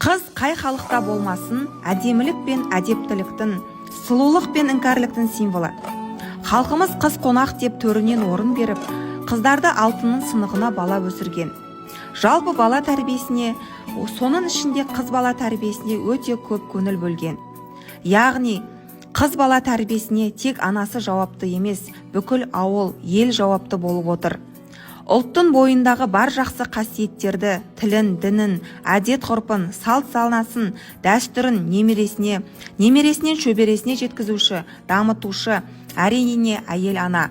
Қыз қай халықта болмасын, әдемілік пен әдептіліктің, сұлулық пен іңкәрліктің символы. Халқымыз қыз қонақ деп төрінен орын беріп, қыздарды алтынның сынығына бала өсірген. Жалпы бала тәрбиесіне, соның ішінде қыз бала тәрбиесіне өте көп көңіл бөлген. Яғни, қыз бала тәрбиесіне тек анасы жауапты емес, бүкіл ауыл, ел жауапты болып отыр. Ұлттың бойындағы бар жақсы қасиеттерді, тілін, дінін, әдет-ғұрпын, салт-санасын, дәстүрін немересінен шөбересіне жеткізуші, дамытушы, әрине әйел ана.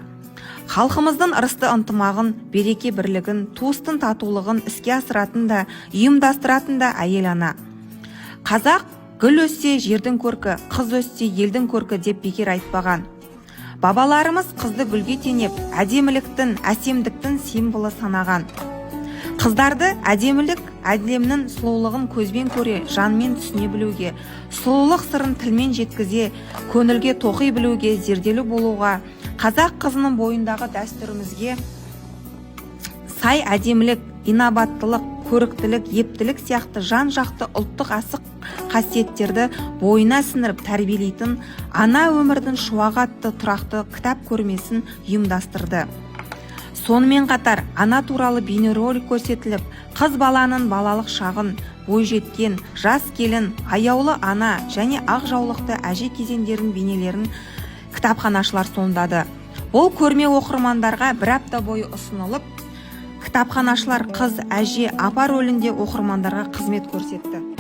Халқымыздың ырысты ынтымағын, береке-бірлігін, туыстың татулығын іске асыратын да, ұйымдастыратын да әйел ана. Қазақ гүл өссе жердің көркі, қыз өссе елдің көркі деп бекер айтпаған. Бабаларымыз қызды гүлге теңеп, әдеміліктің, әсемдіктің символы санаған. Қыздарды әдемілік, әдемнің сұлулығын көзбен көре, жанмен түсіне білуге, сұлулық сырын тілмен жеткізе, көңілге тоқи білуге, зерделі болуға, қазақ қызының бойындағы дәстүрімізге сай әдемілік, инабаттылық, көріктілік, ептілік сияқты жан-жақты ұлттық асық қасиеттерді бойына сіңіріп тәрбиелейтін ана өмірдің шуағы атты тұрақты кітап көрмесін ұйымдастырды. Сонымен қатар ана туралы бейнеролик көрсетіліп, қыз баланың балалық шағын, бойжеткен, жас келін, аяулы ана және ақ жаулықты әже кезеңдерін бейнелерін кітапханашылар сомдады. Бұл көрме оқырмандарға бір апта бойы ұсынылып, кітапханашылар қыз, әже, апа рөлінде оқырмандарға қызмет көрсетті.